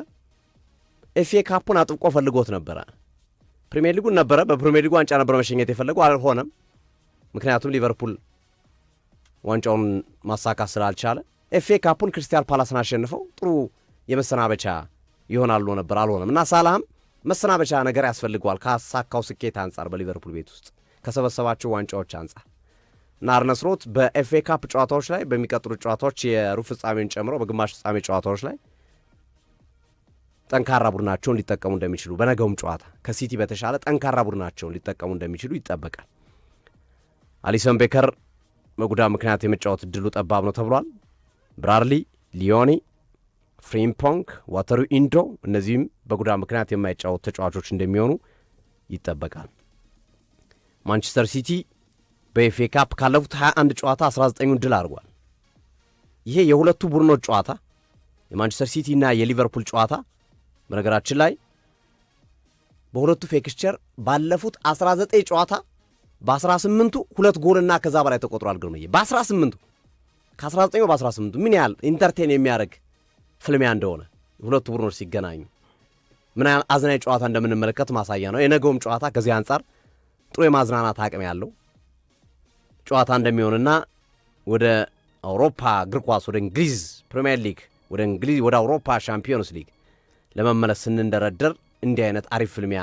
ኤፍኤ ካፑን አጥብቆ ፈልጎት ነበረ። ፕሪሚየር ሊጉን ነበረ በፕሪሚየር ሊጉ ዋንጫ ነበረ መሸኘት የፈለገው አልሆነም። ምክንያቱም ሊቨርፑል ዋንጫውን ማሳካት ስላልቻለ ኤፍኤ ካፑን ክሪስታል ፓላስን አሸንፈው ጥሩ የመሰናበቻ ይሆናሉ ነበር፣ አልሆነም እና ሳላህም መሰናበቻ ነገር ያስፈልገዋል ካሳካው ስኬት አንጻር በሊቨርፑል ቤት ውስጥ ከሰበሰባቸው ዋንጫዎች አንጻር እና አርነ ስሎት በኤፍኤ ካፕ ጨዋታዎች ላይ በሚቀጥሉት ጨዋታዎች የሩብ ፍጻሜን ጨምሮ በግማሽ ፍጻሜ ጨዋታዎች ላይ ጠንካራ ቡድናቸውን ሊጠቀሙ እንደሚችሉ በነገውም ጨዋታ ከሲቲ በተሻለ ጠንካራ ቡድናቸውን ሊጠቀሙ እንደሚችሉ ይጠበቃል። አሊሰን ቤከር በጉዳት ምክንያት የመጫወት እድሉ ጠባብ ነው ተብሏል። ብራድሊ፣ ሊዮኒ፣ ፍሪምፖንግ፣ ዋተሩ ኢንዶ እነዚህም በጉዳት ምክንያት የማይጫወት ተጫዋቾች እንደሚሆኑ ይጠበቃል። ማንቸስተር ሲቲ በኤፍኤ ካፕ ካለፉት 21 ጨዋታ 19ን ድል አድርጓል። ይሄ የሁለቱ ቡድኖች ጨዋታ የማንቸስተር ሲቲ እና የሊቨርፑል ጨዋታ በነገራችን ላይ በሁለቱ ፊክስቸር ባለፉት 19 ጨዋታ በ18ቱ 2 ጎልና ከዛ በላይ ተቆጥሯል። ግርምዬ በ18ቱ ከ19 በ18ቱ ምን ያህል ኢንተርቴን የሚያደርግ ፍልሚያ እንደሆነ ሁለቱ ቡድኖች ሲገናኙ ምን ያህል አዝናኝ ጨዋታ እንደምንመለከት ማሳያ ነው። የነገውም ጨዋታ ከዚህ አንጻር ጥሩ የማዝናናት አቅም ያለው ጨዋታ እንደሚሆንና ወደ አውሮፓ እግር ኳስ ወደ እንግሊዝ ፕሪሚየር ሊግ ወደ አውሮፓ ሻምፒዮንስ ሊግ ለመመለስ ስንንደረደር እንዲህ አይነት አሪፍ ፍልሚያ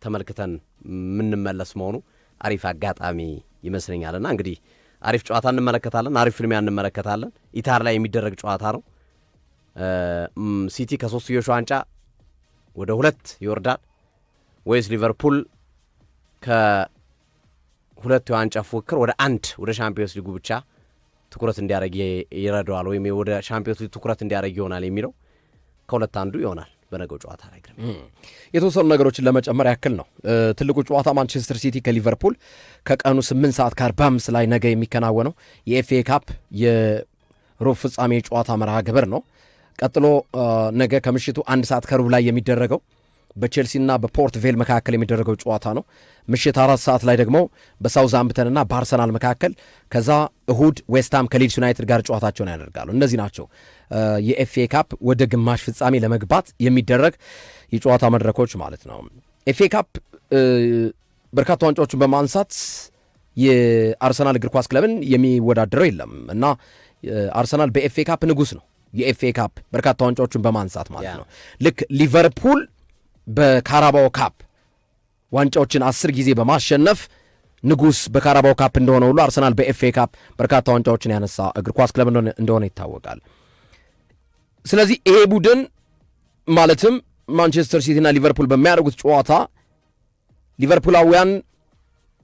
ተመልክተን የምንመለስ መሆኑ አሪፍ አጋጣሚ ይመስለኛልና እንግዲህ አሪፍ ጨዋታ እንመለከታለን፣ አሪፍ ፍልሚያ እንመለከታለን። ኢታር ላይ የሚደረግ ጨዋታ ነው። ሲቲ ከሶስትዮሽ ዋንጫ ወደ 2 ይወርዳል ወይስ ሊቨርፑል ከ2 የዋንጫ ፉክክር ወደ 1 ወደ ሻምፒዮንስ ሊጉ ብቻ ትኩረት እንዲያደርግ ይረዳዋል ወይም ወደ ሻምፒዮንስ ሊግ ትኩረት እንዲያደርግ ይሆናል የሚለው ከሁለት አንዱ ይሆናል። በነገው ጨዋታ ላይ ግን የተወሰኑ ነገሮችን ለመጨመር ያክል ነው። ትልቁ ጨዋታ ማንቸስተር ሲቲ ከሊቨርፑል ከቀኑ 8:45 ላይ ነገ የሚከናወነው የኤፍኤ ካፕ የሩብ ፍጻሜ ጨዋታ መርሃ ግብር ነው። ቀጥሎ ነገ ከምሽቱ 1:15 ላይ የሚደረገው በቼልሲና በፖርት ቬል መካከል የሚደረገው ጨዋታ ነው። ምሽት 4 ላይ ደግሞ በሳውዝሃምፕተንና በአርሰናል መካከል፣ ከዛ እሁድ ዌስትሃም ከሊድስ ዩናይትድ ጋር ጨዋታቸውን ያደርጋሉ። እነዚህ ናቸው የኤፍኤ ካፕ ወደ ግማሽ ፍጻሜ ለመግባት የሚደረግ የጨዋታ መድረኮች ማለት ነው። ኤፍኤ ካፕ በርካታ ዋንጫዎችን በማንሳት የአርሰናል እግር ኳስ ክለብን የሚወዳደረው የለም እና አርሰናል በኤፍኤ ካፕ ንጉስ ነው። የኤፍኤ ካፕ በርካታ ዋንጫዎችን በማንሳት ማለት ነው። ልክ ሊቨርፑል በካራባኦ ካፕ ዋንጫዎችን 10 ጊዜ በማሸነፍ ንጉስ በካራባኦ ካፕ እንደሆነ ሁሉ አርሰናል በኤፍኤ ካፕ በርካታ ዋንጫዎችን ያነሳ እግር ኳስ ክለብ እንደሆነ ይታወቃል። ስለዚህ ይሄ ቡድን ማለትም ማንቸስተር ሲቲና ሊቨርፑል በሚያደርጉት ጨዋታ ሊቨርፑላውያን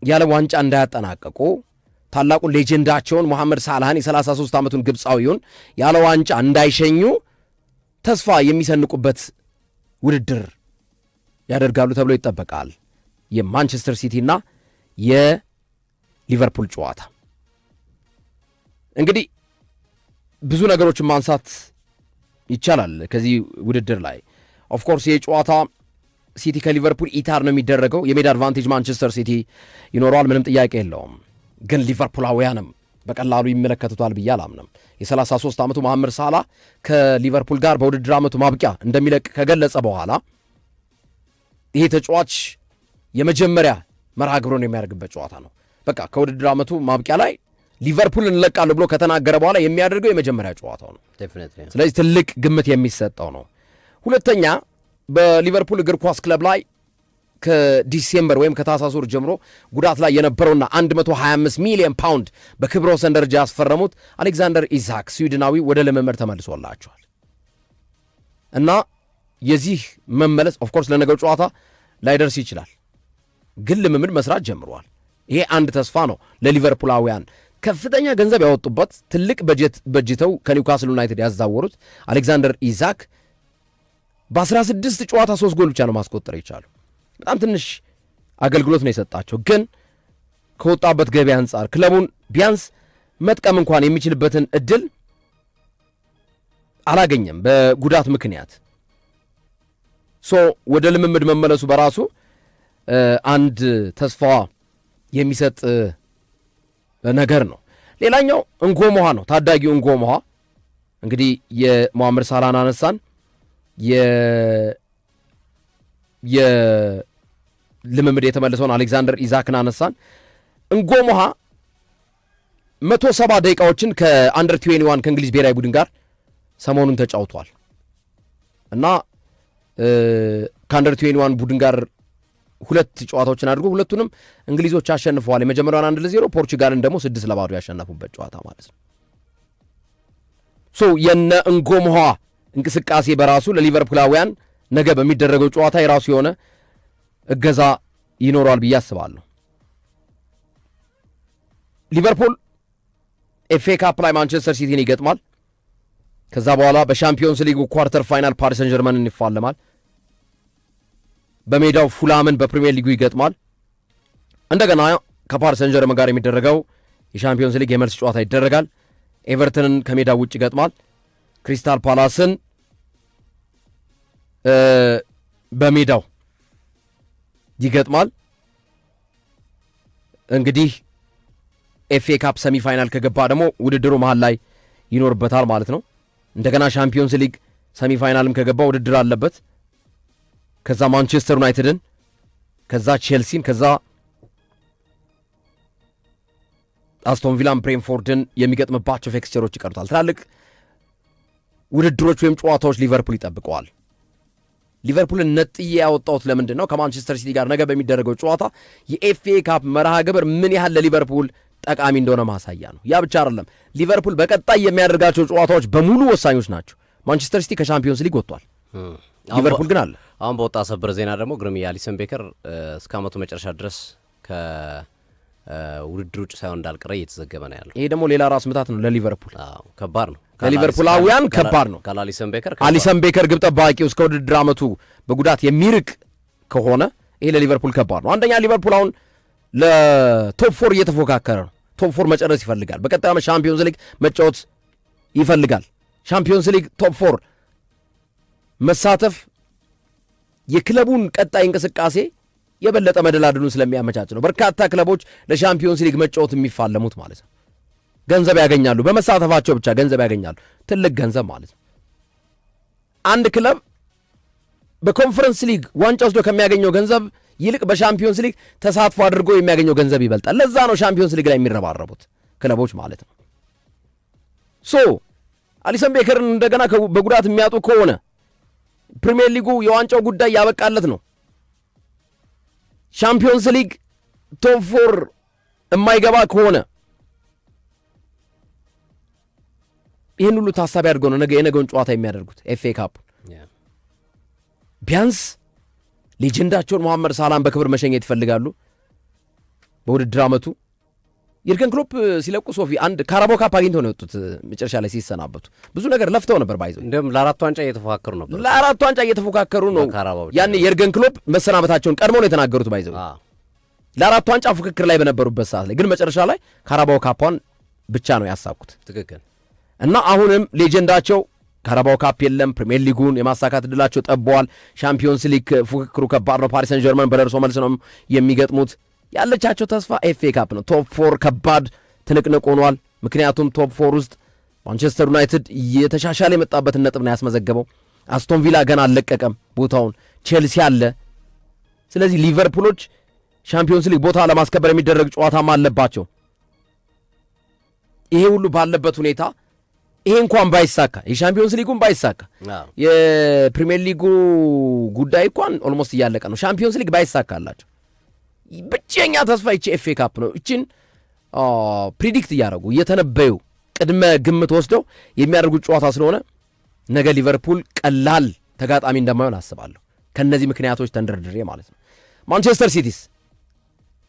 ያለ ዋንጫ እንዳያጠናቀቁ ታላቁን ሌጀንዳቸውን መሐመድ ሳላህን የ33 ዓመቱን ግብፃዊውን ያለ ዋንጫ እንዳይሸኙ ተስፋ የሚሰንቁበት ውድድር ያደርጋሉ ተብሎ ይጠበቃል። የማንቸስተር ሲቲና የሊቨርፑል ጨዋታ እንግዲህ ብዙ ነገሮችን ማንሳት ይቻላል ከዚህ ውድድር ላይ። ኦፍኮርስ ይህ ጨዋታ ሲቲ ከሊቨርፑል ኢታር ነው የሚደረገው። የሜዳ አድቫንቴጅ ማንቸስተር ሲቲ ይኖረዋል፣ ምንም ጥያቄ የለውም። ግን ሊቨርፑላውያንም በቀላሉ ይመለከቱታል ብዬ አላምንም። የ33 ዓመቱ መሐመድ ሳላህ ከሊቨርፑል ጋር በውድድር ዓመቱ ማብቂያ እንደሚለቅ ከገለጸ በኋላ ይሄ ተጫዋች የመጀመሪያ መርሃ ግብሩን የሚያደርግበት ጨዋታ ነው። በቃ ከውድድር ዓመቱ ማብቂያ ላይ ሊቨርፑል እንለቃለሁ ብሎ ከተናገረ በኋላ የሚያደርገው የመጀመሪያ ጨዋታው ነው። ስለዚህ ትልቅ ግምት የሚሰጠው ነው። ሁለተኛ በሊቨርፑል እግር ኳስ ክለብ ላይ ከዲሴምበር ወይም ከታህሳስ ወር ጀምሮ ጉዳት ላይ የነበረውና 125 ሚሊዮን ፓውንድ በክብረ ወሰን ደረጃ ያስፈረሙት አሌክዛንደር ኢዛክ ስዊድናዊ ወደ ልምምድ ተመልሶላቸዋል እና የዚህ መመለስ ኦፍኮርስ ለነገው ጨዋታ ላይደርስ ይችላል፣ ግን ልምምድ መስራት ጀምሯል። ይሄ አንድ ተስፋ ነው ለሊቨርፑላውያን ከፍተኛ ገንዘብ ያወጡበት ትልቅ በጀት በጅተው ከኒውካስል ዩናይትድ ያዛወሩት አሌክዛንደር ኢዛክ በ16 ጨዋታ 3 ጎል ብቻ ነው ማስቆጠር የቻለው። በጣም ትንሽ አገልግሎት ነው የሰጣቸው። ግን ከወጣበት ገቢ አንጻር ክለቡን ቢያንስ መጥቀም እንኳን የሚችልበትን እድል አላገኘም በጉዳት ምክንያት። ወደ ልምምድ መመለሱ በራሱ አንድ ተስፋ የሚሰጥ ነገር ነው። ሌላኛው እንጎሞሃ ነው። ታዳጊው እንጎሞሃ እንግዲህ የሙሐመድ ሳላህን አነሳን፣ የልምምድ የተመለሰውን አሌክዛንደር ኢዛክን አነሳን። እንጎሞሃ 170 ደቂቃዎችን ከአንደር 21 ከእንግሊዝ ብሔራዊ ቡድን ጋር ሰሞኑን ተጫውቷል እና ከአንደር 21 ቡድን ጋር 2 ጨዋታዎችን አድርጎ ሁለቱንም እንግሊዞች አሸንፈዋል። የመጀመሪያውን 1-0፣ ፖርቹጋልን ደግሞ 6-0 ያሸነፉበት ጨዋታ ማለት ነው። የነ እንጎሞሃ እንቅስቃሴ በራሱ ለሊቨርፑላውያን ነገ በሚደረገው ጨዋታ የራሱ የሆነ እገዛ ይኖረዋል ብዬ አስባለሁ። ሊቨርፑል ኤፍኤ ካፕ ላይ ማንቸስተር ሲቲን ይገጥማል። ከዛ በኋላ በሻምፒዮንስ ሊጉ ኳርተር ፋይናል ፓሪስ ሰን ጀርመንን ይፋለማል። በሜዳው ፉላምን በፕሪሚየር ሊጉ ይገጥማል። እንደገና ከፓሪስ ሰን ጀርመን ጋር የሚደረገው የሻምፒዮንስ ሊግ የመልስ ጨዋታ ይደረጋል። ኤቨርተንን ከሜዳው ውጭ ይገጥማል። ክሪስታል ፓላስን በሜዳው ይገጥማል። እንግዲህ ኤፍኤ ካፕ ሰሚ ፋይናል ከገባ ደግሞ ውድድሩ መሃል ላይ ይኖርበታል ማለት ነው። እንደገና ሻምፒዮንስ ሊግ ሰሚ ፋይናልም ከገባ ውድድር አለበት። ከዛ ማንቸስተር ዩናይትድን፣ ከዛ ቼልሲን፣ ከዛ አስቶን ቪላን ብሬንፎርድን የሚገጥምባቸው ፊክስቸሮች ይቀሩታል። ትላልቅ ውድድሮች ወይም ጨዋታዎች ሊቨርፑል ይጠብቀዋል። ሊቨርፑልን ነጥዬ ያወጣሁት ለምንድን ነው? ከማንቸስተር ሲቲ ጋር ነገ በሚደረገው ጨዋታ የኤፍኤ ካፕ መርሃ ግብር ምን ያህል ለሊቨርፑል ጠቃሚ እንደሆነ ማሳያ ነው። ያ ብቻ አይደለም፣ ሊቨርፑል በቀጣይ የሚያደርጋቸው ጨዋታዎች በሙሉ ወሳኞች ናቸው። ማንቸስተር ሲቲ ከሻምፒዮንስ ሊግ ወጥቷል፣ ሊቨርፑል ግን አለ። አሁን በወጣ ሰበር ዜና ደግሞ ግርምያ አሊሰን ቤከር እስከ ዓመቱ መጨረሻ ድረስ ከውድድር ውጭ ሳይሆን እንዳልቀረ እየተዘገበ ነው ያለው። ይሄ ደግሞ ሌላ ራስ ምታት ነው ለሊቨርፑል። ከባድ ነው ለሊቨርፑላውያን ከባድ ነው። አሊሰን ቤከር ግብ ጠባቂው እስከ ውድድር ዓመቱ በጉዳት የሚርቅ ከሆነ ይሄ ለሊቨርፑል ከባድ ነው። አንደኛ ሊቨርፑል አሁን ለቶፕ 4 እየተፎካከረ ነው። ቶፕ 4 መጨረስ ይፈልጋል። በቀጣይ ዓመት ሻምፒዮንስ ሊግ መጫወት ይፈልጋል። ሻምፒዮንስ ሊግ ቶፕ 4 መሳተፍ የክለቡን ቀጣይ እንቅስቃሴ የበለጠ መደላድሉን ስለሚያመቻች ነው። በርካታ ክለቦች ለሻምፒዮንስ ሊግ መጫወት የሚፋለሙት ማለት ነው። ገንዘብ ያገኛሉ፣ በመሳተፋቸው ብቻ ገንዘብ ያገኛሉ። ትልቅ ገንዘብ ማለት ነው። አንድ ክለብ በኮንፈረንስ ሊግ ዋንጫ ወስዶ ከሚያገኘው ገንዘብ ይልቅ በሻምፒዮንስ ሊግ ተሳትፎ አድርጎ የሚያገኘው ገንዘብ ይበልጣል። ለዛ ነው ሻምፒዮንስ ሊግ ላይ የሚረባረቡት ክለቦች ማለት ነው። አሊሰን ቤከርን እንደገና በጉዳት የሚያጡ ከሆነ ፕሪሚየር ሊጉ የዋንጫው ጉዳይ ያበቃለት ነው። ሻምፒዮንስ ሊግ ቶፕ 4 የማይገባ ከሆነ ይህን ሁሉ ታሳቢ አድርገው ነው ነገ የነገውን ጨዋታ የሚያደርጉት ኤፍኤ ካፕ። ቢያንስ ሌጀንዳቸውን መሐመድ ሳላህን በክብር መሸኘት ይፈልጋሉ። በውድድር ዓመቱ የርገን ክሎፕ ሲለቁ ሶፊ አንድ ካራባው ካፕ አግኝተው ነው የወጡት። መጨረሻ ላይ ሲሰናበቱ ብዙ ነገር ለፍተው ነበር። ባይዘው እንደም ለአራት ዋንጫ እየተፎካከሩ ነው። ያኔ የርገን ክሎፕ መሰናበታቸውን ቀድሞ ነው የተናገሩት። ባይዘው ለአራት ዋንጫ ፉክክር ላይ በነበሩበት ሰዓት ላይ ግን መጨረሻ ላይ ካራባው ካፓን ብቻ ነው ያሳኩት። ትክክል። እና አሁንም ሌጀንዳቸው ካራባው ካፕ የለም። ፕሪሚየር ሊጉን የማሳካት ዕድላቸው ጠበዋል። ሻምፒዮንስ ሊግ ፉክክሩ ከባድ ነው። ፓሪስ ሰን ጀርመን በደርሶ መልስ ነው የሚገጥሙት። ያለቻቸው ተስፋ ኤፍኤ ካፕ ነው። ቶፕ 4 ከባድ ትንቅንቅ ሆኗል። ምክንያቱም ቶፕ 4 ውስጥ ማንቸስተር ዩናይትድ የተሻሻለ የመጣበትን ነጥብ ነው ያስመዘገበው። አስቶን ቪላ ገና አልለቀቀም ቦታውን፣ ቼልሲ አለ። ስለዚህ ሊቨርፑሎች ሻምፒዮንስ ሊግ ቦታ ለማስከበር የሚደረግ ጨዋታም አለባቸው። ይሄ ሁሉ ባለበት ሁኔታ ይሄ እንኳን ባይሳካ የሻምፒዮንስ ሊጉን ባይሳካ የፕሪሚየር ሊጉ ጉዳይ እንኳን ኦልሞስት እያለቀ ነው። ሻምፒዮንስ ሊግ ባይሳካላቸው ብቸኛ ተስፋ ይቺ ኤፍኤ ካፕ ነው። እችን ፕሪዲክት እያደረጉ እየተነበዩ ቅድመ ግምት ወስደው የሚያደርጉት ጨዋታ ስለሆነ ነገ ሊቨርፑል ቀላል ተጋጣሚ እንደማይሆን አስባለሁ። ከነዚህ ምክንያቶች ተንደርድሬ ማለት ነው። ማንቸስተር ሲቲስ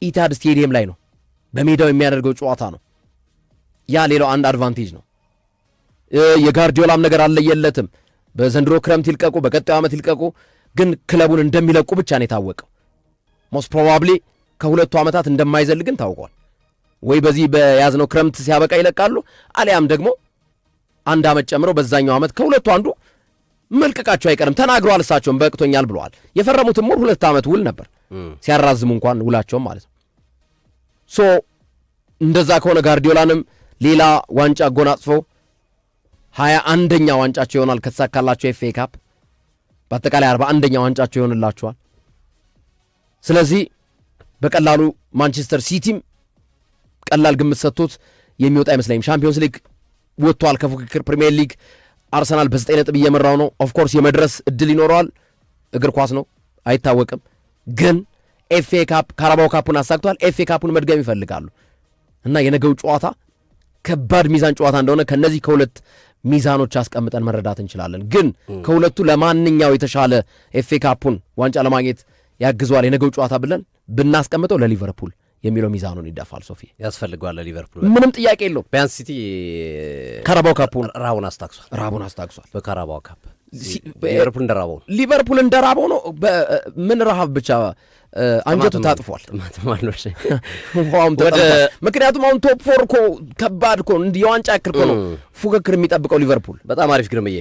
ኢታድ ስቴዲየም ላይ ነው በሜዳው የሚያደርገው ጨዋታ ነው። ያ ሌላው አንድ አድቫንቴጅ ነው። የጋርዲዮላም ነገር አለየለትም። በዘንድሮ ክረምት ይልቀቁ፣ በቀጣዩ ዓመት ይልቀቁ፣ ግን ክለቡን እንደሚለቁ ብቻ ነው የታወቀው። ሞስት ፕሮባብሊ ከሁለቱ ዓመታት እንደማይዘል ግን ታውቋል። ወይ በዚህ በያዝነው ክረምት ሲያበቃ ይለቃሉ፣ አሊያም ደግሞ አንድ ዓመት ጨምረው በዛኛው ዓመት ከሁለቱ አንዱ መልቀቃቸው አይቀርም። ተናግረዋል፣ እሳቸውም በቅቶኛል ብለዋል። የፈረሙትም ውል 2 ዓመት ውል ነበር፣ ሲያራዝሙ እንኳን ውላቸውም ማለት ነው። ሶ እንደዛ ከሆነ ጋርዲዮላንም ሌላ ዋንጫ አጎናጽፈው 21ኛ ዋንጫቸው ይሆናል ከተሳካላቸው ኤፍኤ ካፕ፣ በአጠቃላይ 41ኛ ዋንጫቸው ይሆንላቸዋል። ስለዚህ በቀላሉ ማንቸስተር ሲቲም ቀላል ግምት ሰጥቶት የሚወጣ አይመስለኝም። ሻምፒዮንስ ሊግ ወጥቷል ከፉክክር። ፕሪሚየር ሊግ አርሰናል በ9 ነጥብ እየመራው ነው። ኦፍኮርስ የመድረስ እድል ይኖረዋል፣ እግር ኳስ ነው አይታወቅም። ግን ኤፍኤ ካፕ ካራባው ካፑን አሳክቷል። ኤፍኤ ካፑን መድገም ይፈልጋሉ እና የነገው ጨዋታ ከባድ ሚዛን ጨዋታ እንደሆነ ከነዚህ ከሁለት ሚዛኖች አስቀምጠን መረዳት እንችላለን። ግን ከሁለቱ ለማንኛው የተሻለ ኤፍኤ ካፑን ዋንጫ ለማግኘት ያግዟል የነገው ጨዋታ ብለን ብናስቀምጠው ለሊቨርፑል የሚለው ሚዛኑን ይደፋል። ሶፊ ያስፈልገዋል ለሊቨርፑል ምንም ጥያቄ የለው። ቢያንስ ሲቲ ካራባው ካፑን ራቡን አስታክሷል። በካራባው ካፕ ሊቨርፑል እንደራበው ነው። ምን ረሃብ ብቻ አንጀቱ ታጥፏል። ምክንያቱም አሁን ቶፕ 4 እኮ ከባድ እኮ የዋንጫ ያክል እኮ ነው ፉክክር የሚጠብቀው ሊቨርፑል። በጣም አሪፍ ግርምዬ